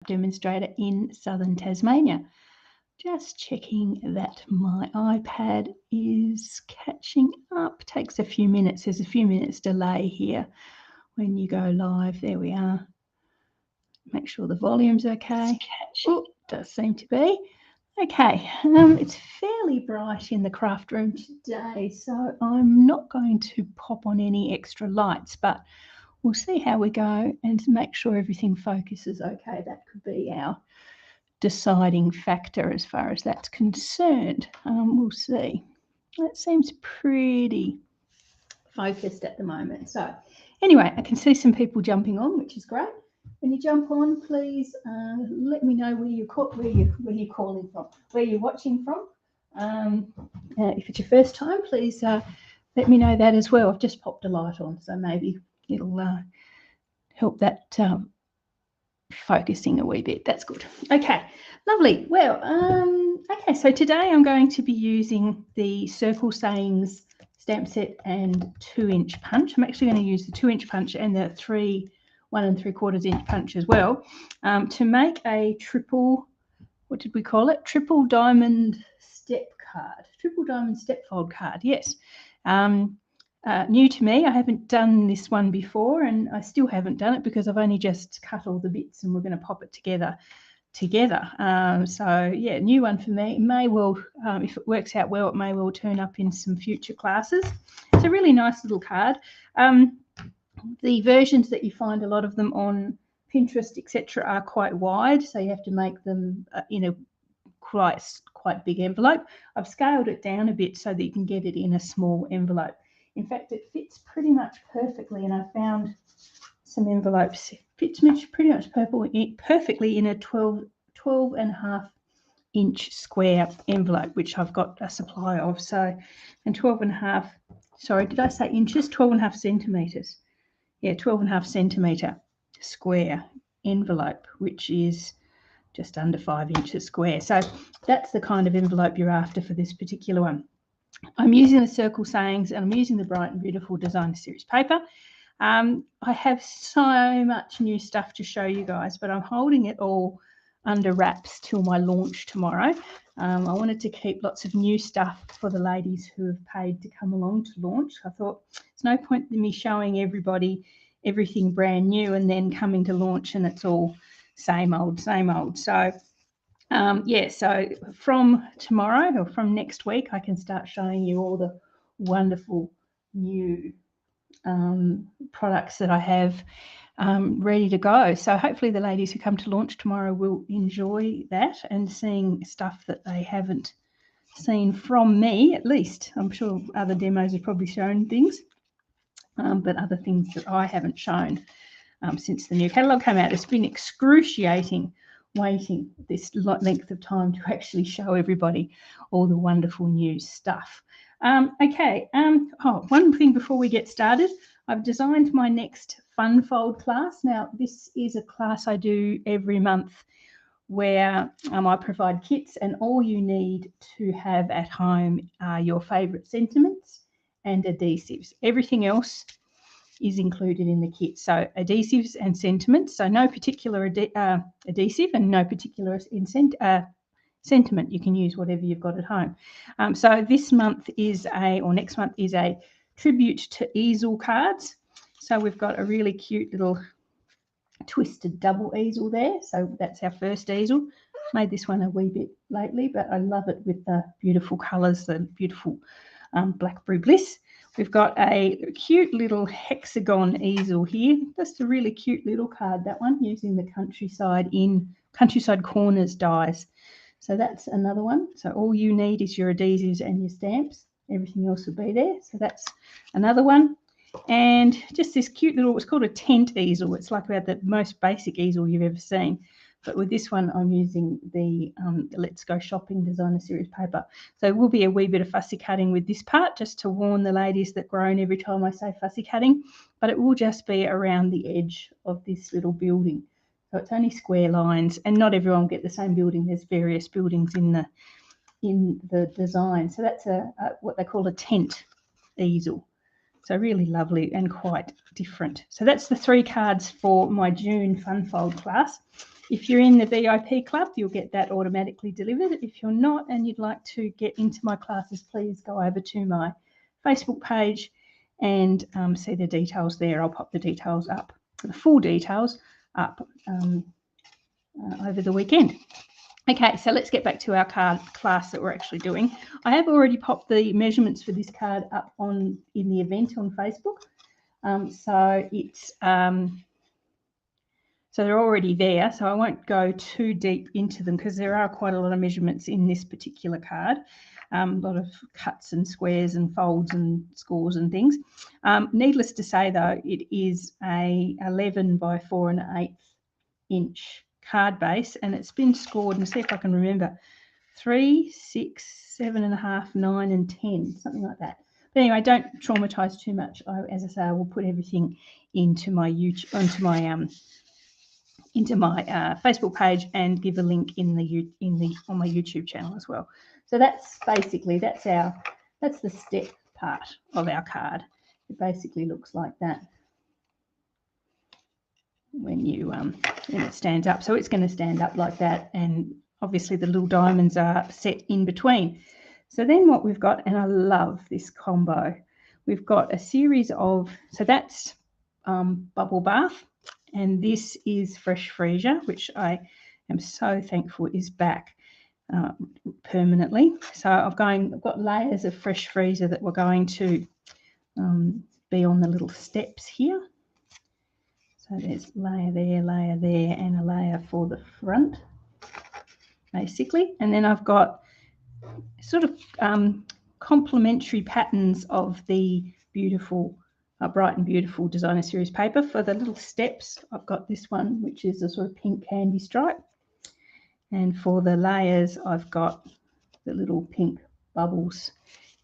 demonstrator in southern Tasmania. Just checking that my iPad is catching up. Takes a few minutes. There's a few minutes delay here when you go live. There we are. Make sure the volume's okay. Oh, does seem to be. Okay, it's fairly bright in the craft room today, so I'm not going to pop on any extra lights, but we'll see how we go and make sure everything focuses okay. That could be our deciding factor as far as that's concerned. We'll see. That seems pretty focused at the moment. So anyway, I can see some people jumping on, which is great. When you jump on, please let me know where you're calling from, where you're watching from. If it's your first time, please let me know that as well. I've just popped a light on, so maybe it'll help that focusing a wee bit. That's good. Okay, lovely. Well, okay, so today I'm going to be using the Circle Sayings stamp set and 2-inch punch. I'm actually going to use the 2-inch punch and the 1 3/4 inch punch as well to make a triple, what did we call it? Triple diamond step card, triple diamond step fold card. Yes. New to me. I haven't done this one before, and I still haven't done it because I've only just cut all the bits and we're going to pop it together. So yeah, new one for me. It may well, if it works out well, it may well turn up in some future classes. It's a really nice little card. The versions that you find, a lot of them on Pinterest, etc., are quite wide, so you have to make them in a quite big envelope. I've scaled it down a bit so that you can get it in a small envelope. In fact, it fits pretty much perfectly, and I found some envelopes. It fits pretty much perfectly in a 12.5-inch square envelope, which I've got a supply of. So, and 12.5, sorry, did I say inches? 12.5 centimetres. Yeah, 12.5 centimetre square envelope, which is just under 5 inches square. So that's the kind of envelope you're after for this particular one. I'm using the Circle Sayings and I'm using the Bright and Beautiful Designer Series paper. I have so much new stuff to show you guys, but I'm holding it all under wraps till my launch tomorrow. I wanted to keep lots of new stuff for the ladies who have paid to come along to launch. I thought there's no point in me showing everybody everything brand new and then coming to launch and it's all same old, same old. So yeah, so from tomorrow or from next week, I can start showing you all the wonderful new products that I have ready to go. So hopefully the ladies who come to launch tomorrow will enjoy that and seeing stuff that they haven't seen from me, at least. I'm sure other demos have probably shown things, but other things that I haven't shown since the new catalogue came out. It's been excruciating waiting this length of time to actually show everybody all the wonderful new stuff. Okay, oh, one thing before we get started, I've designed my next Fun Fold class. Now, this is a class I do every month where I provide kits, and all you need to have at home are your favourite sentiments and adhesives. Everything else is included in the kit. So adhesives and sentiments, so no particular adhesive and no particular sentiment. You can use whatever you've got at home. So this month is next month is a tribute to easel cards. So we've got a really cute little twisted double easel there. So that's our first easel. Made this one a wee bit lately, but I love it with the beautiful colours, the beautiful Blackberry Bliss. We've got a cute little hexagon easel here. Just a really cute little card, that one, using the Countryside Corners dies. So that's another one. So all you need is your adhesives and your stamps. Everything else will be there. So that's another one. And just this cute little, it's called a tent easel. It's like about the most basic easel you've ever seen. But with this one, I'm using the Let's Go Shopping Designer Series paper. So it will be a wee bit of fussy cutting with this part, just to warn the ladies that groan every time I say fussy cutting. But it will just be around the edge of this little building. So it's only square lines, and not everyone will get the same building. There's various buildings in the design. So that's what they call a tent easel. So really lovely and quite different. So that's the 3 cards for my June Fun Fold class. If you're in the VIP club, you'll get that automatically delivered. If you're not and you'd like to get into my classes, please go over to my Facebook page and see the details there. I'll pop the details up, the full details up over the weekend. Okay, so let's get back to our card class that we're actually doing. I have already popped the measurements for this card up in the event on Facebook. So they're already there, so I won't go too deep into them because there are quite a lot of measurements in this particular card. A lot of cuts and squares and folds and scores and things. Needless to say, though, it is a 11 by 4 1/8 inch card base, and it's been scored, and see if I can remember, 3, 6, 7.5, 9, and 10, something like that. But anyway, don't traumatize too much. As I say, I will put everything into my YouTube, into my Facebook page, and give a link on my YouTube channel as well. So that's basically that's the step part of our card. It basically looks like that when it stands up. So it's going to stand up like that, and obviously the little diamonds are set in between. So then what we've got, and I love this combo, we've got a series of, so that's Bubble Bath, and this is Fresh Freesia, which I am so thankful is back permanently. So I've got layers of Fresh Freesia that we're going to be on the little steps here. So there's layer there, and a layer for the front, basically. And then I've got sort of complementary patterns of the beautiful Bright and Beautiful Designer Series paper. For the little steps, I've got this one, which is a sort of pink candy stripe. And for the layers, I've got the little pink bubbles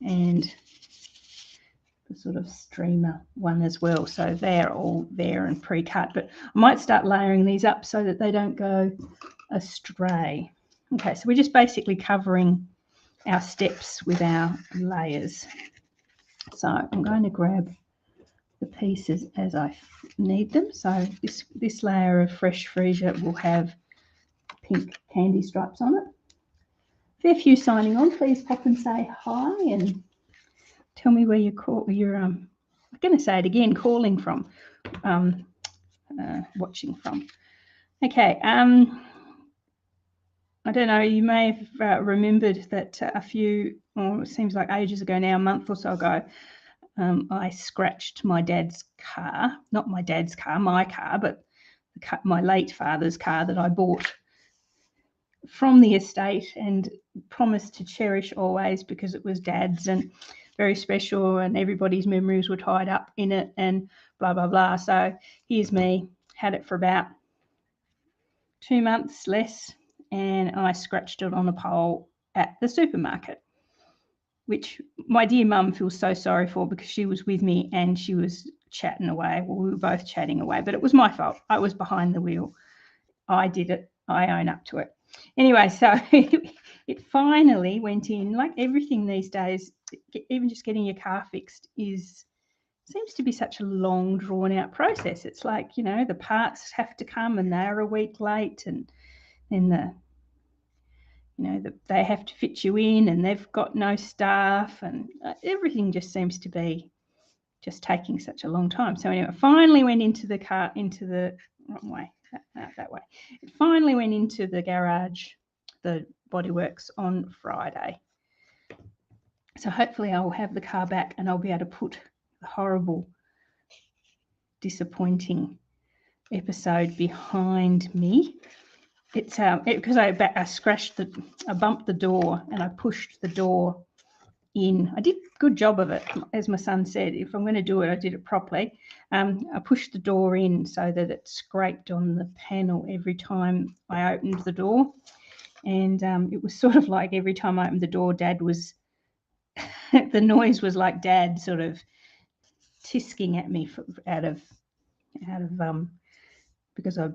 and the sort of streamer one as well. So they're all there and pre-cut, but I might start layering these up so that they don't go astray. Okay, so we're just basically covering our steps with our layers. So I'm going to grab the pieces as I need them. So this layer of Fresh Freesia will have pink candy stripes on it. Fair few signing on. Please pop and say hi and tell me where you're I'm going to say it again, calling from, watching from. Okay, I don't know, you may have remembered that it seems like ages ago now, a month or so ago, I scratched my dad's car, not my dad's car, my car, but my late father's car that I bought from the estate and promised to cherish always because it was dad's and very special and everybody's memories were tied up in it and blah, blah, blah. So here's me, had it for about 2 months less, and I scratched it on a pole at the supermarket, which my dear mum feels so sorry for because she was with me and she was chatting away. Well, we were both chatting away, but it was my fault. I was behind the wheel. I did it. I own up to it. Anyway, so it finally went in. Like everything these days, even just getting your car fixed seems to be such a long, drawn-out process. It's like, the parts have to come and they're a week late, and then they have to fit you in and they've got no staff, and everything just seems to be just taking such a long time. So anyway, finally went into the car, into the wrong way, that way. It finally went into the garage, the Bodyworks, on Friday. So hopefully I'll have the car back and I'll be able to put the horrible, disappointing episode behind me. It's because I bumped the door and I pushed the door in. I did a good job of it, as my son said. If I'm going to do it, I did it properly. I pushed the door in so that it scraped on the panel every time I opened the door, and it was sort of like every time I opened the door, Dad was the noise was like Dad sort of tisking at me out of because I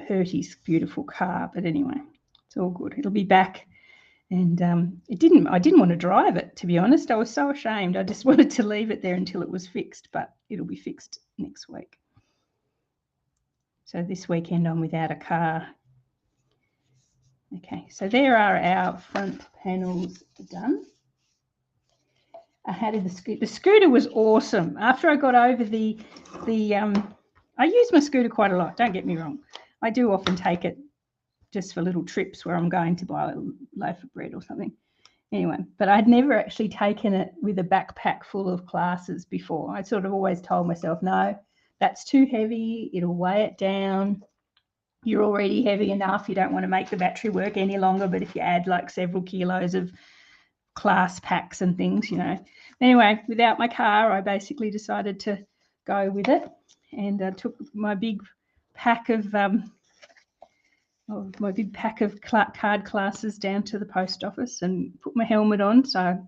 hurt his beautiful car. But anyway, it's all good. It'll be back. And I didn't want to drive it, to be honest. I was so ashamed. I just wanted to leave it there until it was fixed, but it'll be fixed next week. So this weekend I'm without a car Okay, so there are our front panels done. How did the scooter? The scooter was awesome. After I got over I use my scooter quite a lot. Don't get me wrong. I do often take it just for little trips where I'm going to buy a loaf of bread or something. Anyway, but I'd never actually taken it with a backpack full of classes before. I sort of always told myself, no, that's too heavy. It'll weigh it down. You're already heavy enough. You don't want to make the battery work any longer. But if you add like several kilos of class packs and things, you know. Anyway, without my car, I basically decided to go with it, and took my big pack of card classes down to the post office and put my helmet on. So I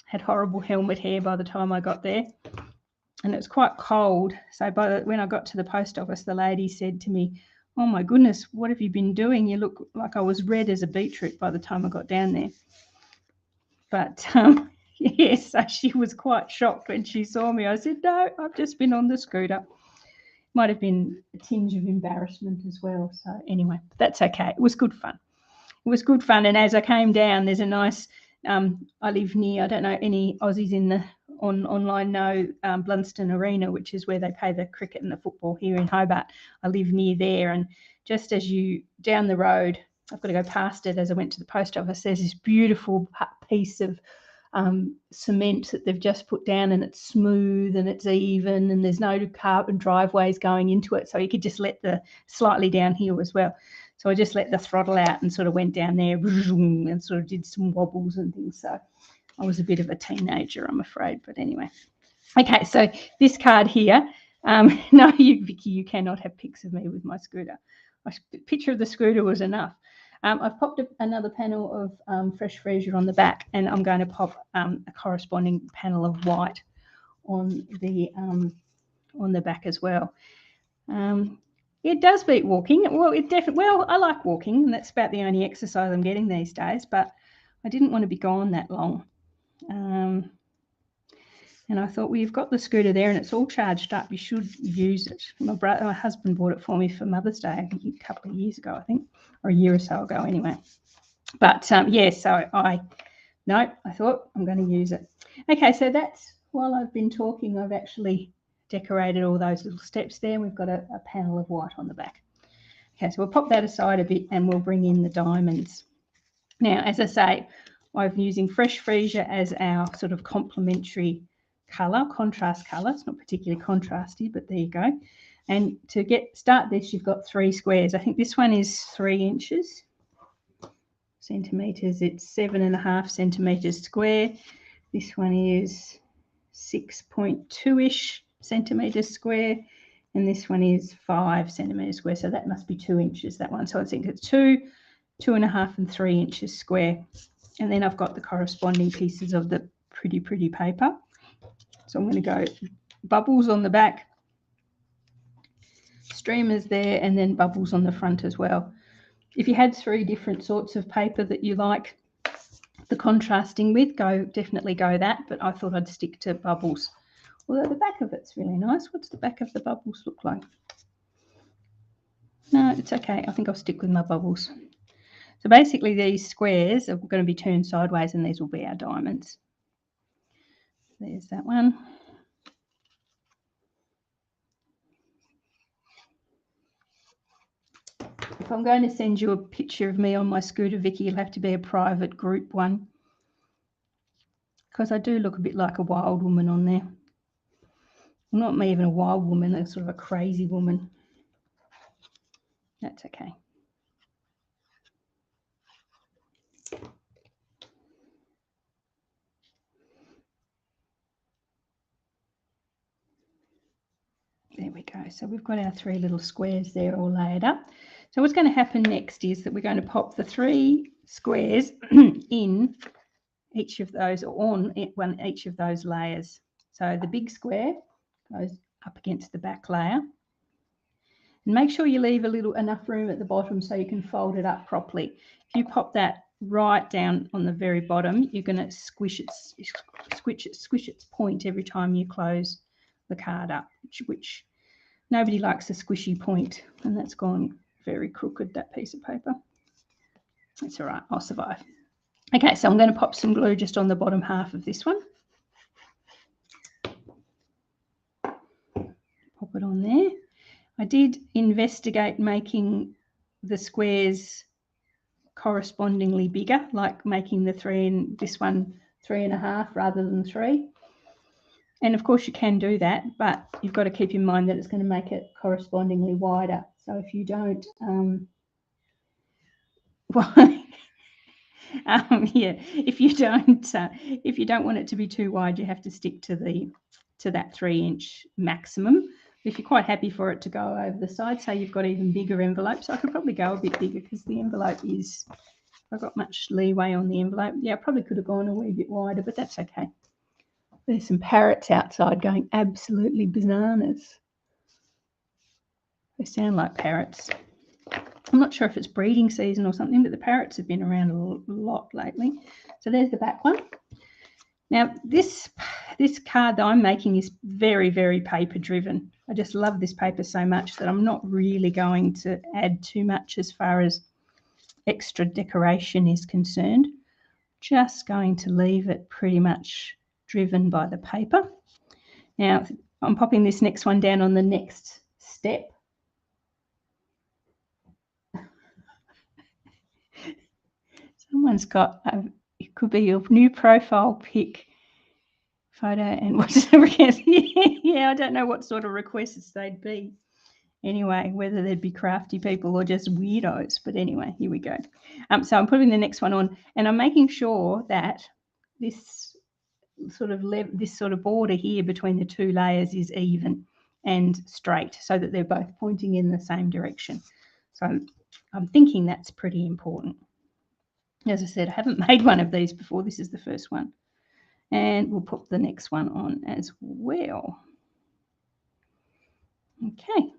had horrible helmet hair by the time I got there, and it was quite cold. So when I got to the post office, the lady said to me, "Oh my goodness, what have you been doing? You look like I was red as a beetroot by the time I got down there." But yes, so she was quite shocked when she saw me. I said, "No, I've just been on the scooter." Might have been a tinge of embarrassment as well. So anyway, that's okay. It was good fun. It was good fun. And as I came down, there's a nice, I live near, I don't know, any Aussies online know Blunston Arena, which is where they play the cricket and the football here in Hobart. I live near there. And just as you down the road, I've got to go past it as I went to the post office, there's this beautiful piece of cement that they've just put down, and it's smooth and it's even, and there's no carbon driveways going into it, so you could just let the slightly downhill as well. So I just let the throttle out and sort of went down there and sort of did some wobbles and things. So I was a bit of a teenager, I'm afraid, but anyway. Okay, so this card here, no, Vicky, you cannot have pics of me with my scooter. A picture of the scooter was enough. I've popped another panel of fresh freesia on the back, and I'm going to pop a corresponding panel of white on the back as well. It does beat walking. Well, I like walking, and that's about the only exercise I'm getting these days. But I didn't want to be gone that long, and I thought, well, you've got the scooter there, and it's all charged up. You should use it. My husband bought it for me for Mother's Day a couple of years ago, I think, or a year or so ago, anyway. But yeah, so I thought I'm going to use it. Okay, so that's, while I've been talking, I've actually decorated all those little steps there. We've got a panel of white on the back. Okay, so we'll pop that aside a bit and we'll bring in the diamonds. Now, as I say, I'm using fresh freesia as our sort of complementary colour, contrast colour. It's not particularly contrasty, but there you go. And to start this, you've got 3 squares. I think this one is 3 inches. Centimetres, it's 7.5 centimetres square. This one is 6.2-ish centimetres square, and this one is 5 centimetres square, so that must be 2 inches, that one. So I think it's 2, 2.5 and 3 inches square. And then I've got the corresponding pieces of the pretty paper. So I'm going to go bubbles on the back, streamers there, and then bubbles on the front as well. If you had 3 different sorts of paper that you like the contrasting with, definitely go that, but I thought I'd stick to bubbles. Although the back of it's really nice. What's the back of the bubbles look like? No, it's okay. I think I'll stick with my bubbles. So basically these squares are going to be turned sideways, and these will be our diamonds. There's that one. If I'm going to send you a picture of me on my scooter, Vicky, it'll have to be a private group one, because I do look a bit like a wild woman on there. I'm not even a wild woman, I'm sort of a crazy woman. That's okay. There we go. So we've got our 3 little squares there all layered up. So what's going to happen next is that we're going to pop the 3 squares in each of those, or on each of those layers. So the big square goes up against the back layer. And make sure you leave enough room at the bottom so you can fold it up properly. If you pop that right down on the very bottom, you're going to squish its point every time you close the card up, which nobody likes a squishy point, and that's gone very crooked, that piece of paper. It's all right, I'll survive. Okay, so I'm going to pop some glue just on the bottom half of this one. Pop it on there. I did investigate making the squares correspondingly bigger, like making the 3 and this one 3.5 rather than 3. And of course you can do that, but you've got to keep in mind that it's going to make it correspondingly wider. So if you don't, yeah, if you don't want it to be too wide, you have to stick to that 3-inch maximum. If you're quite happy for it to go over the side, say you've got even bigger envelopes, I could probably go a bit bigger because the envelope is, I've got much leeway on the envelope. Yeah, I probably could have gone a wee bit wider, but that's okay. There's some parrots outside going absolutely bananas. They sound like parrots. I'm not sure if it's breeding season or something, but the parrots have been around a lot lately. So there's the back one. Now, this card that I'm making is very, very paper driven. I just love this paper so much that I'm not really going to add too much as far as extra decoration is concerned. Just going to leave it pretty much driven by the paper. Now, I'm popping this next one down on the next step. Someone's got, it could be your new profile pic photo and what's the request? Yeah, I don't know what sort of requests they'd be. Anyway, whether they'd be crafty people or just weirdos. But anyway, here we go. So I'm putting the next one on, and I'm making sure that this sort of border here between the 2 layers is even and straight, so that they're both pointing in the same direction. So I'm thinking that's pretty important. As I said, I haven't made one of these before. This is the first one. And we'll put the next one on as well. Okay.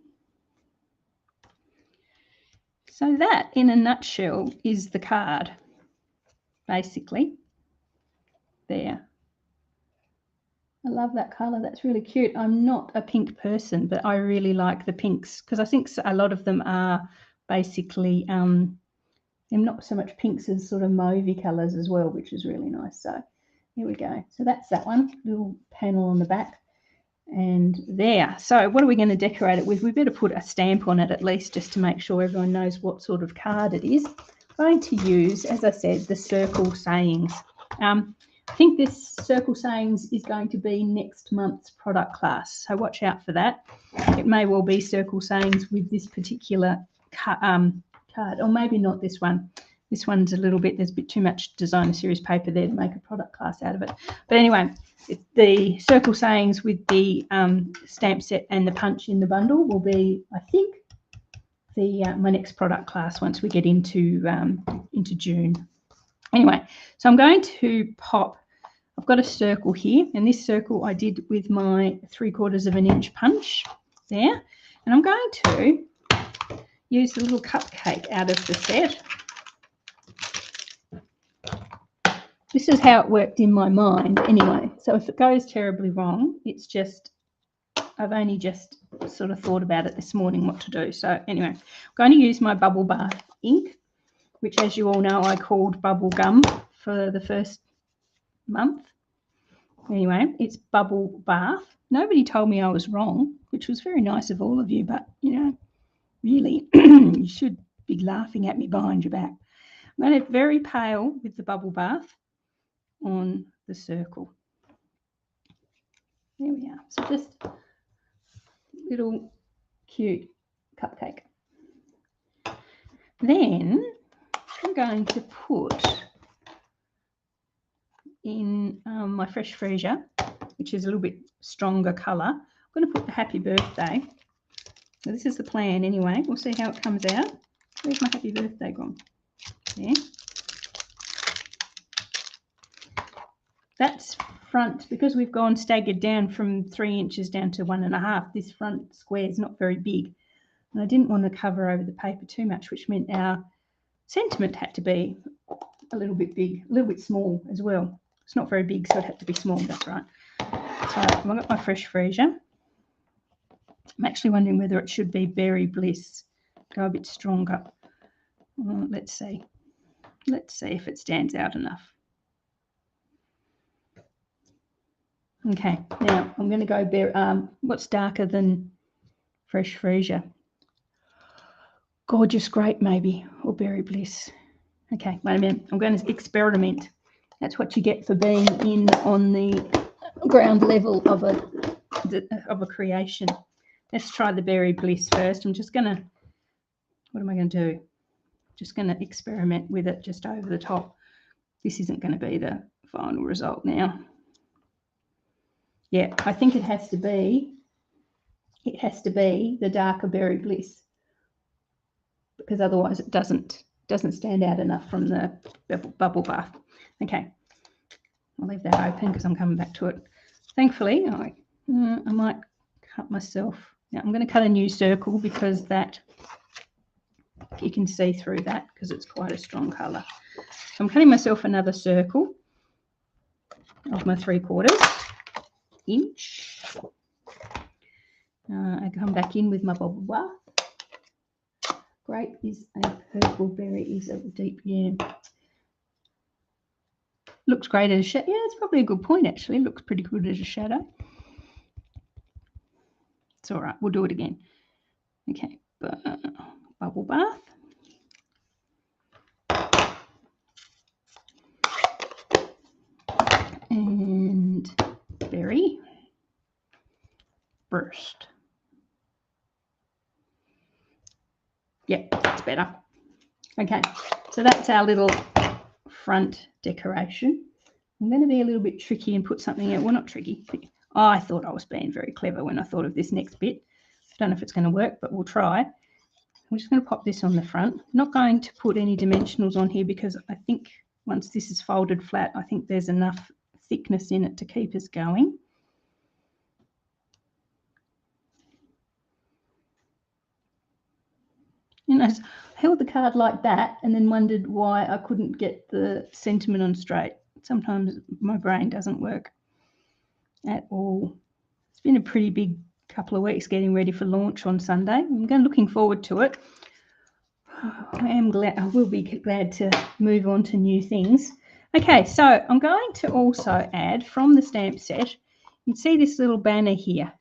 So that, in a nutshell, is the card, basically. There. I love that colour. That's really cute. I'm not a pink person, but I really like the pinks because I think a lot of them are basically they're not so much pinks as sort of mauvey colours as well, which is really nice. So here we go. So that's that one, little panel on the back. And there. So what are we going to decorate it with? We better put a stamp on it at least, just to make sure everyone knows what sort of card it is. I'm going to use, as I said, the circle sayings. I think this circle sayings is going to be next month's product class, so watch out for that. It may well be circle sayings with this particular card, or maybe not this one. This one's a little bit, there's a bit too much designer series paper there to make a product class out of it. But anyway, the circle sayings with the stamp set and the punch in the bundle will be, I think, my next product class once we get into June. Anyway, so I'm going to pop, I've got a circle here, and this circle I did with my 3/4 inch punch there. And I'm going to use the little cupcake out of the set. This is how it worked in my mind anyway. So if it goes terribly wrong, it's just, I've only just sort of thought about it this morning what to do. So anyway, I'm going to use my Bubble Bath ink, which, as you all know, I called Bubble Gum for the first month. Anyway, it's Bubble Bath. Nobody told me I was wrong, which was very nice of all of you, but, you know, really, you should be laughing at me behind your back. I'm going to very pale with the Bubble Bath on the circle. There we are. So just little cute cupcake. Then I'm going to put in my Fresh Freesia, which is a little bit stronger colour. I'm going to put the Happy Birthday. So this is the plan anyway. We'll see how it comes out. Where's my Happy Birthday gone? There. That's front, because we've gone staggered down from 3 inches down to 1.5. This front square is not very big. And I didn't want to cover over the paper too much, which meant our sentiment had to be a little bit big, a little bit small as well. It's not very big, so it had to be small, that's right. So I've got my Fresh Freesia. I'm actually wondering whether it should be Berry Bliss, go a bit stronger. Let's see. Let's see if it stands out enough. Okay, now I'm going to go what's darker than Fresh Freesia? Gorgeous Grape maybe, or Berry Bliss. Okay, wait a minute. I'm going to experiment. That's what you get for being in on the ground level of a creation. Let's try the Berry Bliss first. I'm just going to, what am I going to do? Just going to experiment with it just over the top. This isn't going to be the final result now. Yeah, I think it has to be the darker Berry Bliss, because otherwise it doesn't stand out enough from the bubble bath. Okay, I'll leave that open because I'm coming back to it. Thankfully, I might cut myself. Now I'm going to cut a new circle because that you can see through that because it's quite a strong colour. So I'm cutting myself another circle of my 3/4 inch. I come back in with my bubble bath. Grape is a purple, berry is a deep yam. Looks great as a shadow. Yeah, it's probably a good point actually. Looks pretty good as a shadow. It's all right. We'll do it again. Okay, bubble bath. And berry. Burst. Yep, that's better. Okay, so that's our little front decoration. I'm going to be a little bit tricky and put something out. Well, not tricky. Oh, I thought I was being very clever when I thought of this next bit. I don't know if it's going to work, but we'll try. I'm just going to pop this on the front. I'm not going to put any dimensionals on here because I think once this is folded flat, I think there's enough thickness in it to keep us going. You know, I held the card like that and then wondered why I couldn't get the sentiment on straight. Sometimes my brain doesn't work at all. It's been a pretty big couple of weeks getting ready for launch on Sunday. I'm looking forward to it. I will be glad to move on to new things. Okay, so I'm going to also add from the stamp set, you can see this little banner here,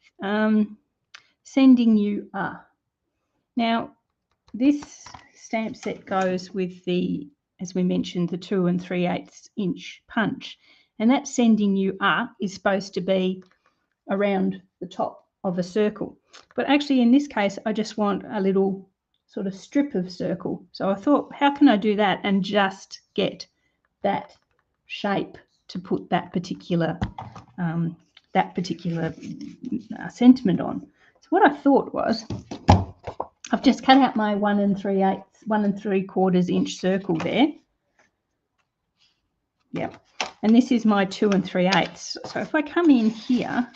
sending you a. Now, this stamp set goes with the, as we mentioned, the 2 3/8 inch punch, and that sending you a is supposed to be around the top of a circle. But actually in this case, I just want a little sort of strip of circle. So I thought, how can I do that and just get that shape to put that particular sentiment on? So what I thought was, I've just cut out my 1 3/4 inch circle there. Yep. And this is my 2 3/8. So if I come in here,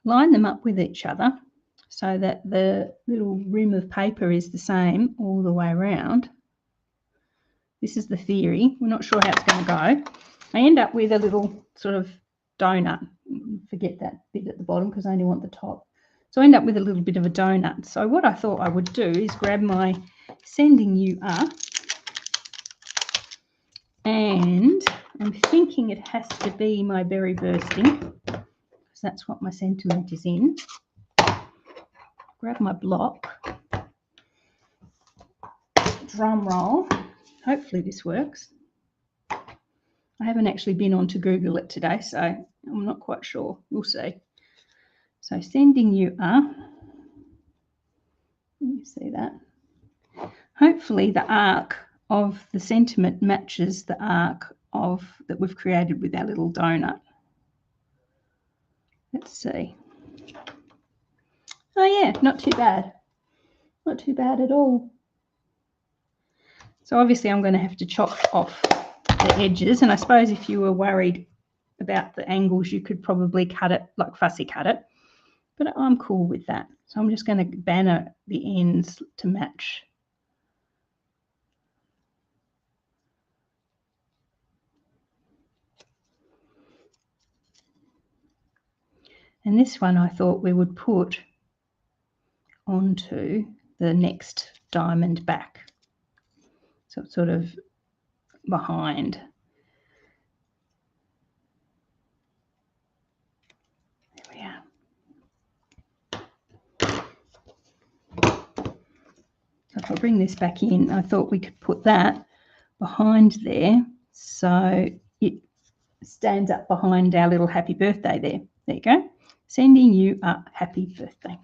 line them up with each other so that the little rim of paper is the same all the way around. This is the theory. We're not sure how it's going to go. I end up with a little sort of donut. Forget that bit at the bottom because I only want the top. So I end up with a little bit of a donut. So what I thought I would do is grab my sending you up, and I'm thinking it has to be my berry bursting, because that's what my sentiment is in. Grab my block, drum roll. Hopefully this works. I haven't actually been on to Google it today, so I'm not quite sure. We'll see. So sending you up. You see that? Hopefully the arc of the sentiment matches the arc of that we've created with our little donut. Let's see. Oh yeah, not too bad. Not too bad at all. So obviously I'm going to have to chop off the edges, and I suppose if you were worried about the angles, you could probably cut it, like fussy cut it, but I'm cool with that. So I'm just going to banner the ends to match. And this one I thought we would put onto the next diamond back. So it's sort of behind. There we are. So if I bring this back in, I thought we could put that behind there so it stands up behind our little happy birthday there. There you go. Sending you a happy birthday.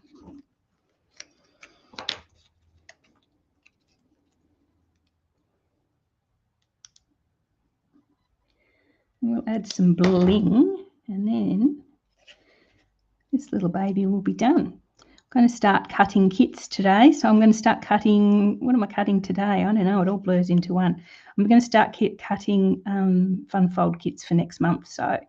We'll add some bling and then this little baby will be done. I'm going to start cutting kits today. So I'm going to start cutting, what am I cutting today? I don't know, it all blurs into one. I'm going to start cutting fun fold kits for next month. So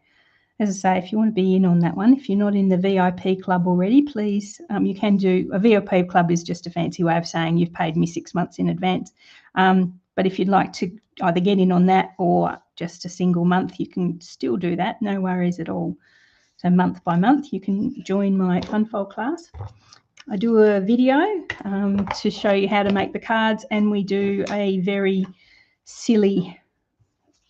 as I say, if you want to be in on that one, if you're not in the VIP club already, please, you can do, a VIP club is just a fancy way of saying you've paid me 6 months in advance. But if you'd like to either get in on that or just a single month, you can still do that, no worries at all. So month by month, you can join my fun fold class. I do a video to show you how to make the cards, and we do a very silly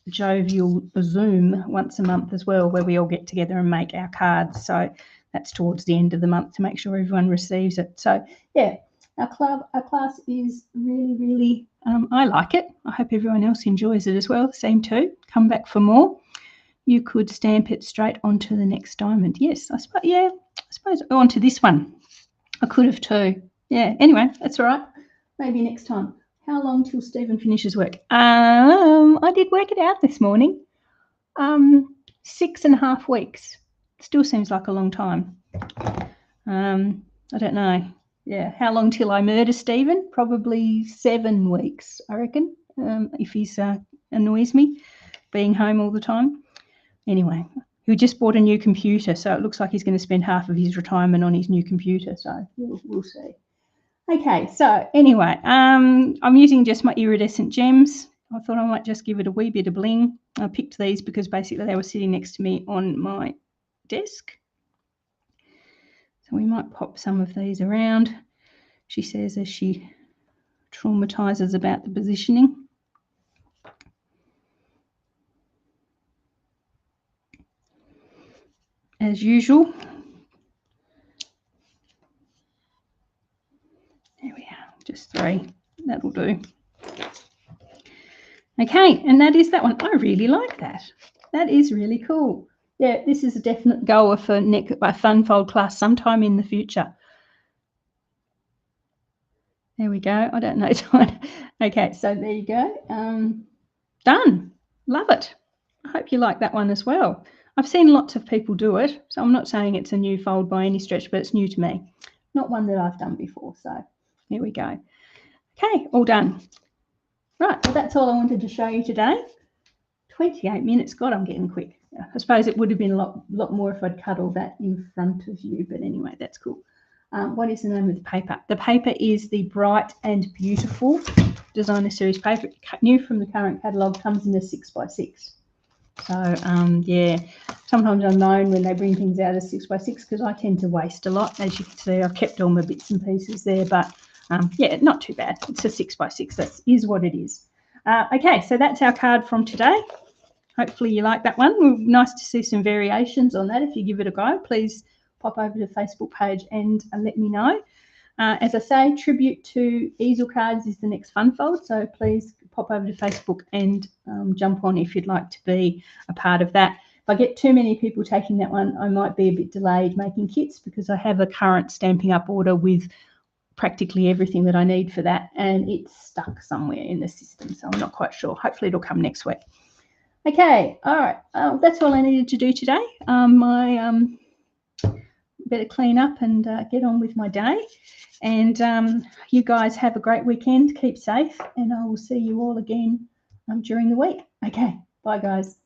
jovial Zoom once a month as well, where we all get together and make our cards. So that's towards the end of the month to make sure everyone receives it. So yeah, our class is really I like it. I hope everyone else enjoys it as well. Same too. Come back for more. You could stamp it straight onto the next diamond. Yes, I suppose. Yeah, I suppose onto this one. I could have too. Yeah. Anyway, that's all right. Maybe next time. How long till Stephen finishes work? I did work it out this morning. 6.5 weeks. Still seems like a long time. I don't know. Yeah. How long till I murder Stephen? Probably 7 weeks, I reckon. If he's annoys me, being home all the time. Anyway, he just bought a new computer, so it looks like he's going to spend half of his retirement on his new computer. So we'll see. Okay, so anyway, I'm using just my iridescent gems. I thought I might just give it a wee bit of bling. I picked these because basically they were sitting next to me on my desk. So we might pop some of these around, she says, as she traumatizes about the positioning. As usual. There we are, just 3. That'll do. Okay, and that is that one. I really like that. That is really cool. Yeah, this is a definite goer for a fun fold class sometime in the future. There we go. I don't know. Okay, so there you go. Done. Love it. I hope you like that one as well. I've seen lots of people do it, so I'm not saying it's a new fold by any stretch, but it's new to me. Not one that I've done before, so there we go. Okay, all done. Right, well, that's all I wanted to show you today. 28 minutes. God, I'm getting quick. I suppose it would have been a lot more if I'd cut all that in front of you, but anyway, that's cool. What is the name of the paper? The paper is the Bright and Beautiful Designer Series paper. New from the current catalogue, comes in a 6x6. So, yeah, sometimes I'm known when they bring things out as 6x6 because I tend to waste a lot. As you can see, I've kept all my bits and pieces there, but yeah, not too bad. It's a 6x6. That is what it is. Okay, so that's our card from today. Hopefully you like that one. Nice to see some variations on that. If you give it a go, please pop over to the Facebook page and let me know. As I say, tribute to easel cards is the next fun fold, so please pop over to Facebook and jump on if you'd like to be a part of that. If I get too many people taking that one, I might be a bit delayed making kits because I have a current Stampin' Up order with practically everything that I need for that, and it's stuck somewhere in the system, so I'm not quite sure. Hopefully it'll come next week. Okay, all right, that's all I needed to do today. Better clean up and get on with my day, and you guys have a great weekend. Keep safe, and I will see you all again during the week. Okay, bye guys.